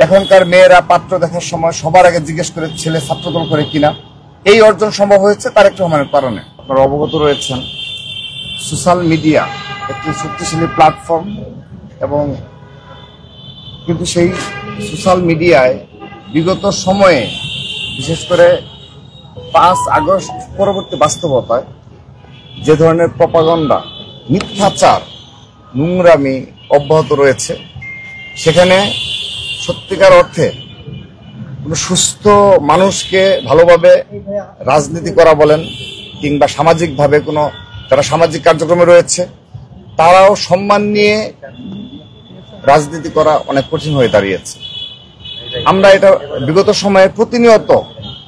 এখনকার মেয়েরা পাত্র দেখার সময় সবার আগে জিজ্ঞেস করে ছেলে ছাত্রদল করে কিনা। এই অর্জন সম্ভব হয়েছে তারেক রহমানের কারণে। আপনারা অবগত রয়েছেন, সোশ্যাল মিডিয়া একটি শক্তিশালী প্ল্যাটফর্ম, এবং কিন্তু সেই সোশ্যাল মিডিয়ায় বিগত সময়ে বিশেষ করে 5 আগস্ট পরবর্তী বাস্তবতায় যে ধরনের প্রপাগান্ডা, মিথ্যাচার, নোংরামি অব্যাহত রয়েছে, সেখানে সত্যিকার অর্থে কোনো সুস্থ মানুষকে ভালোভাবে রাজনীতি করা বলেন কিংবা সামাজিকভাবে কোনো যারা সামাজিক কার্যক্রমে রয়েছে তারাও সম্মান নিয়ে রাজনীতি করা অনেক কঠিন হয়ে দাঁড়িয়েছে। আমরা এটা বিগত সময়ে প্রতিনিয়ত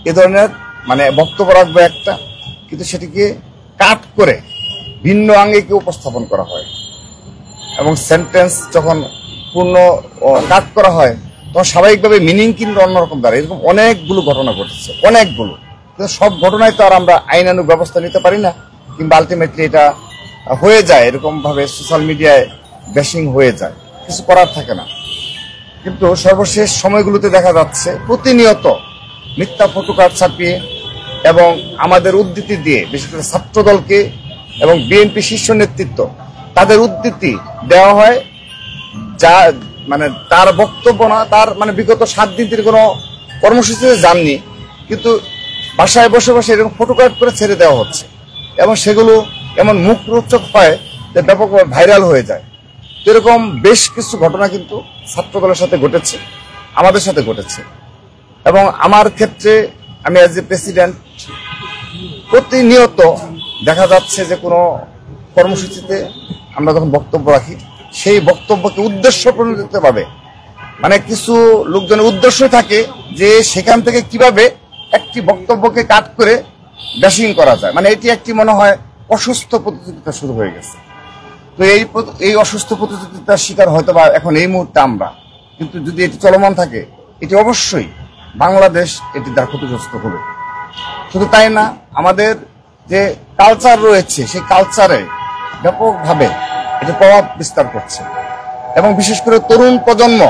এ ধরনের বক্তব্য রাখবো একটা, কিন্তু সেটিকে কাট করে ভিন্ন আঙ্গিকে উপস্থাপন করা হয় এবং সেন্টেন্স যখন পূর্ণ কাট করা হয় তখন স্বাভাবিকভাবে মিনিং কিন্তু অন্যরকম দাঁড়ায়। এরকম অনেকগুলো ঘটনা ঘটেছে, অনেকগুলো। কিন্তু সব ঘটনায় তো আর আমরা আইনানুগ ব্যবস্থা নিতে পারি না, কিংবা আলটিমেটলি এটা হয়ে যায় এরকম ভাবে সোশ্যাল মিডিয়ায় ব্যাশিং হয়ে যায়, কিছু করার থাকে না। কিন্তু সর্বশেষ সময়গুলোতে দেখা যাচ্ছে প্রতিনিয়ত মিথ্যা ফটোকার্ড ছাপিয়ে এবং আমাদের উদ্ধৃতি দিয়ে, বিশেষ করে ছাত্রদলকে এবং বিএনপি শীর্ষ নেতৃত্ব তাদের উদ্ধৃতি দেওয়া হয়, যা তার বক্তব্য না, তার বিগত 7 দিন তিনি কোনো কর্মসূচিতে যাননি, কিন্তু বাসায় বসে বসে এরকম ফটোকার্ড করে ছেড়ে দেওয়া হচ্ছে এবং সেগুলো এমন মুখ রোচক হয় যে ব্যাপকভাবে ভাইরাল হয়ে যায়। এরকম বেশ কিছু ঘটনা কিন্তু ছাত্রদলের সাথে ঘটেছে, আমাদের সাথে ঘটেছে। এবং আমার ক্ষেত্রে আমি অ্যাজ এ প্রেসিডেন্ট প্রতিনিয়ত দেখা যাচ্ছে যে কোনো কর্মসূচিতে আমরা যখন বক্তব্য রাখি সেই বক্তব্যকে উদ্দেশ্য প্রণোদিত ভাবে কিছু লোকজনের উদ্দেশ্য থাকে যে সেখান থেকে কিভাবে একটি বক্তব্যকে কাট করে ব্যাশিং করা যায়। এটি একটি মনে হয় অসুস্থ প্রতিযোগিতা শুরু হয়ে গেছে। তো এই অসুস্থ প্রতিযোগিতার শিকার হয়তো বা এখন এই মুহূর্তে আমরা, কিন্তু যদি এটি চলমান থাকে এটি অবশ্যই বাংলাদেশ এটি দ্বারা ক্ষতিগ্রস্ত হবে। শুধু তাই না, আমাদের যে কালচার রয়েছে সেই কালচারে ব্যাপকভাবে এটি প্রভাব বিস্তার করছে এবং বিশেষ করে তরুণ প্রজন্ম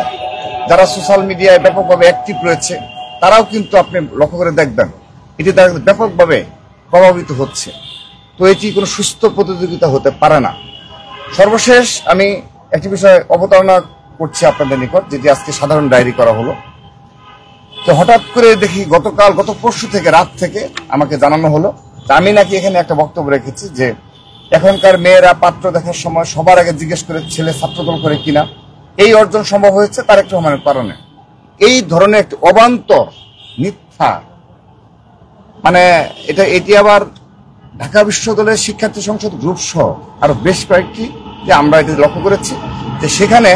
যারা সোশ্যাল মিডিয়ায় ব্যাপকভাবে অ্যাক্টিভ রয়েছে তারাও কিন্তু আপনি লক্ষ্য করে দেখবেন এটি দ্বারা ব্যাপকভাবে প্রভাবিত হচ্ছে। তো এটি কোনো সুস্থ প্রতিযোগিতা হতে পারে না। সর্বশেষ আমি একটি বিষয় অবতারণা করছি আপনাদের নিকট, যেটি আজকে সাধারণ ডায়েরি করা হলো। তো হঠাৎ করে দেখি গত পরশু থেকে রাত থেকে আমাকে জানানো হলো আমি নাকি এখানে একটা বক্তব্য রেখেছি যে এখনকার মেয়েরা পাত্র দেখার সময় সবার আগে জিজ্ঞেস করে ছেলে ছাত্রদল করে কিনা। এই অর্জন সম্ভব হয়েছে তারেক রহমানের কারণে। এই ধরনের একটি অবান্তর মিথ্যা এটি আবার ঢাকা বিশ্ববিদ্যালয়ের শিক্ষার্থী সংসদ গ্রুপ সহ আরো বেশ কয়েকটি যে আমরা এটি লক্ষ্য করেছি যে সেখানে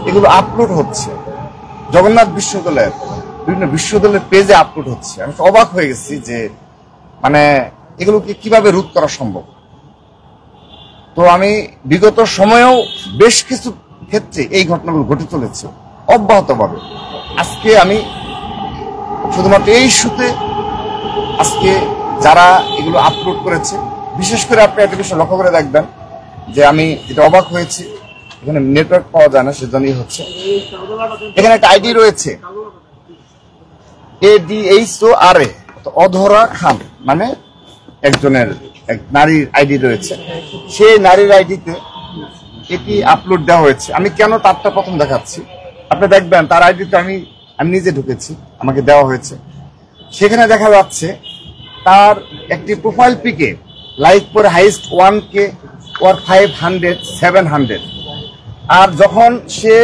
এগুলো আপলোড হচ্ছে, জগন্নাথ বিশ্ববিদ্যালয়ের বিভিন্ন বিশ্ববিদ্যালয়ের পেজে আপলোড হচ্ছে। আমি অবাক হয়ে গেছি যে এগুলোকে কিভাবে রোধ করা সম্ভব। তো আমি বিগত সময়েও বেশ কিছু ক্ষেত্রে এই ঘটনাগুলো ঘটে চলেছে অব্যাহতভাবে। আজকে আমি শুধুমাত্র এই ইস্যুতে আজকে যারা এগুলো আপলোড করেছে, বিশেষ করে আপনি একটা বিষয় লক্ষ্য করে দেখবেন যে আমি যেটা অবাক হয়েছি, এখানে নেটওয়ার্ক পাওয়া যায় না সেজন্যই হচ্ছে। এখানে একটা আইডি রয়েছে ADHORA, অধরা খান একজনের এক নারীর আইডি রয়েছে। সেই নারীর আইডিতে এটি আপলোড দেওয়া হয়েছে। আমি কেন তারটা প্রথম দেখাচ্ছি, আপনি দেখবেন তার আইডিতে আমি নিজে ঢুকেছি, আমাকে দেওয়া হয়েছে। সেখানে দেখা যাচ্ছে তার একটি প্রোফাইল পিকে লাইক করে হাইস্ট 1K or 500 700। আর যখন সে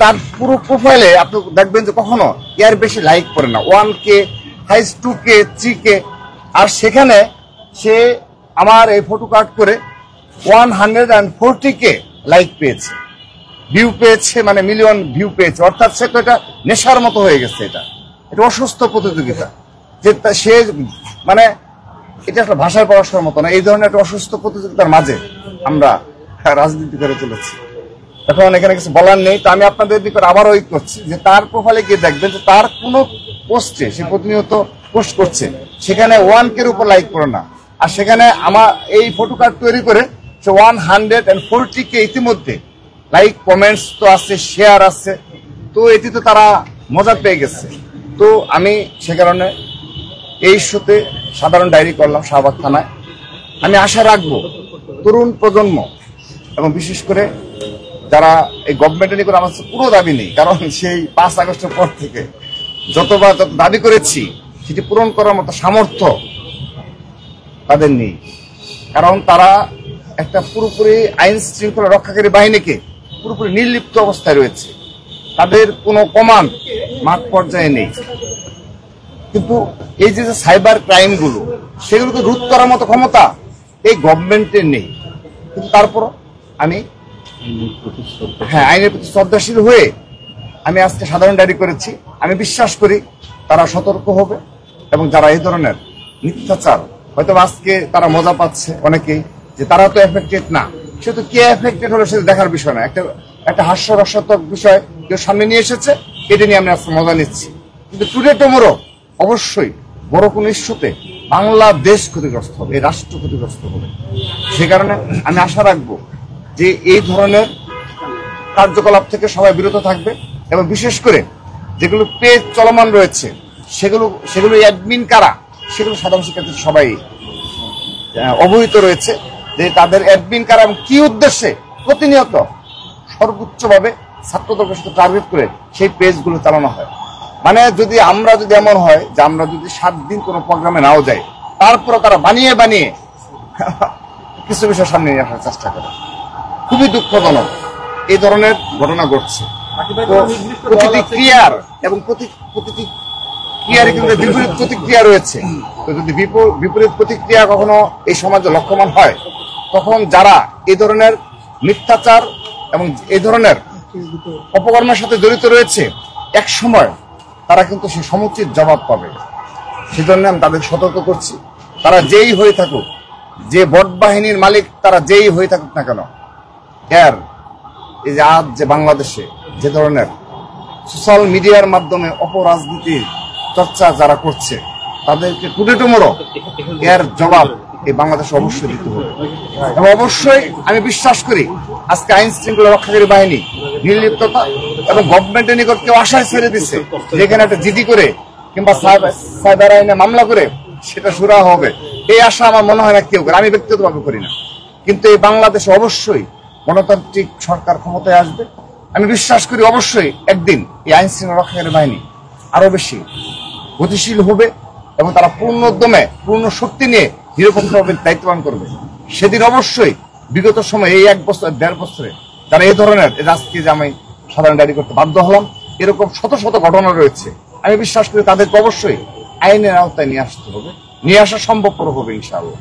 তার পুরো প্রোফাইলে আপনি দেখবেন যে কখনো এর বেশি লাইক করে না, 1K হাইস্ট 2K 3K। আর সেখানে সে আমার এই ফটো কাট করে 140K লাইক পেয়েছে, ভিউ পেয়েছে, মিলিয়ন ভিউ পেয়েছে। অর্থাৎ সে তো এটা নেশার মতো হয়ে গেছে। এটা অসুস্থ প্রতিযোগিতা যে সে এটা আসলে ভাষায় পড়াশোনার মতো না। এই ধরনের একটা অসুস্থ প্রতিযোগিতার মাঝে আমরা রাজনীতি করে চলেছি। এখন এখানে কিছু বলার নেই। তো আমি আপনাদের নিকট আবারও করছি যে তার প্রোফাইলে গিয়ে দেখবেন যে তার কোনো পোস্টে সে প্রতিনিয়ত পোস্ট করছে, সেখানে 1K এর উপর লাইক করে না। আর সেখানে আমার এই ফটো কার্ড তৈরি করে সে 140K ইতিমধ্যে লাইক, কমেন্টস তো আছে, শেয়ার আছে, তো এটি তো তারা মজা পেয়ে গেছে। তো আমি সে কারণে এই ইস্যুতে সাধারণ ডায়েরি করলাম শাহবাগ থানায়। আমি আশা রাখবো তরুণ প্রজন্ম এবং বিশেষ করে যারা এই গভর্নমেন্টের নিকট আমার পুরো দাবি নেই, কারণ সেই 5 আগস্টের পর থেকে যতবার যত দাবি করেছি সেটি পূরণ করার মতো সামর্থ্য তাদের নেই। কারণ তারা একটা পুরোপুরি আইন শৃঙ্খলা রক্ষাকারী বাহিনীকে পুরোপুরি নির্লিপ্ত অবস্থায় রয়েছে, তাদের কোনো কমান্ড মাঠ পর্যায়ে নেই। কিন্তু এই যে সাইবার ক্রাইম গুলো সেগুলোকে রোধ করার মতো ক্ষমতা এই গভর্নমেন্টের নেই। কিন্তু তারপর আমি আইনের প্রতি শ্রদ্ধাশীল হয়ে আমি আজকে সাধারণ ডায়েরি করেছি। আমি বিশ্বাস করি তারা সতর্ক হবে এবং যারা এই ধরনের মিথ্যাচার, হয়তো আজকে তারা মজা পাচ্ছে অনেকেই যে তারা তো এফেক্টেড না, সেহেতু কে এফেক্টেড হলো সেটা দেখার বিষয় না, একটা হাস্যরসাত্মক বিষয় কেউ সামনে নিয়ে এসেছে, এটা নিয়ে আমি আজকে মজা নিচ্ছি। কিন্তু টুডে টুমরো অবশ্যই বড় কোন ইস্যুতে বাংলাদেশ ক্ষতিগ্রস্ত হবে, এই রাষ্ট্র ক্ষতিগ্রস্ত হবে। সে কারণে আমি আশা রাখবো যে এই ধরনের কার্যকলাপ থেকে সবাই বিরত থাকবে এবং বিশেষ করে যেগুলো পেজ চলমান রয়েছে সেগুলো অ্যাডমিন কারা সেগুলো সাধারণ শিক্ষার্থী সবাই অবহিত রয়েছে যে তাদের অ্যাডমিন কারা এবং কি উদ্দেশ্যে প্রতিনিয়ত সর্বোচ্চভাবে ছাত্রদলকে সাথে টার্গেট করে সেই পেজগুলো চালানো হয়। মানে যদি এমন হয় যে আমরা যদি 7 দিন কোনো প্রোগ্রামে নাও যাই, তারপরে তারা বানিয়ে কিছু বিষয় সামনে নিয়ে আসার চেষ্টা করে। খুবই দুঃখজনক এই ধরনের ঘটনা ঘটছে। প্রতিটি ক্রিয়ার এবং প্রতিটি ক্রিয়ারে কিন্তু বিপরীত প্রতিক্রিয়া রয়েছে। তো যদি বিপরীত প্রতিক্রিয়া কখনো এই সমাজে লক্ষ্যমান হয়, তখন যারা এই ধরনের মিথ্যাচার এবং এই ধরনের অপকর্মের সাথে জড়িত রয়েছে এক সময় তারা কিন্তু সে সমুচিত জবাব পাবে। সেজন্য আমি তাদের সতর্ক করছি, তারা যেই হয়ে থাকুক, যে বট বাহিনীর মালিক তারা যেই হয়ে থাকুক না কেন, এই যে আজ যে বাংলাদেশে যে ধরনের সোশ্যাল মিডিয়ার মাধ্যমে অপরাজনীতির চর্চা যারা করছে তাদেরকে টুডে টুমরো এর জবাব এই বাংলাদেশে অবশ্যই দিতে হবে। এবং অবশ্যই আমি বিশ্বাস করি আজকে আইন শৃঙ্খলা রক্ষাকারী বাহিনী নির্লিপ্ততা এবং গভর্নমেন্টের নিকট কেউ আশায় ছেড়ে দিচ্ছে যেখানে একটা জিডি করে কিংবা সাইবার আইনে মামলা করে সেটা সুরা হবে, এই আশা আমার মনে হয় না কেউ করে, আমি ব্যক্তিগতভাবে করি না। কিন্তু এই বাংলাদেশে অবশ্যই গণতান্ত্রিক সরকার ক্ষমতায় আসবে। আমি বিশ্বাস করি অবশ্যই একদিন এই আইন শৃঙ্খলা রক্ষাকারী বাহিনী আরো বেশি গতিশীল হবে এবং তারা পূর্ণ উদ্যমে পূর্ণ শক্তি নিয়ে নিরপেক্ষভাবে দায়িত্ব পালন করবে। সেদিন অবশ্যই বিগত সময় এই 1 বছর 1.5 বছরে যারা এই ধরনের আজকে যে আমি সাধারণ ডায়েরি করতে বাধ্য হলাম, এরকম শত শত ঘটনা রয়েছে। আমি বিশ্বাস করি তাদেরকে অবশ্যই আইনের আওতায় নিয়ে আসতে হবে, নিয়ে আসা সম্ভবপর হবে ইনশাআল্লাহ।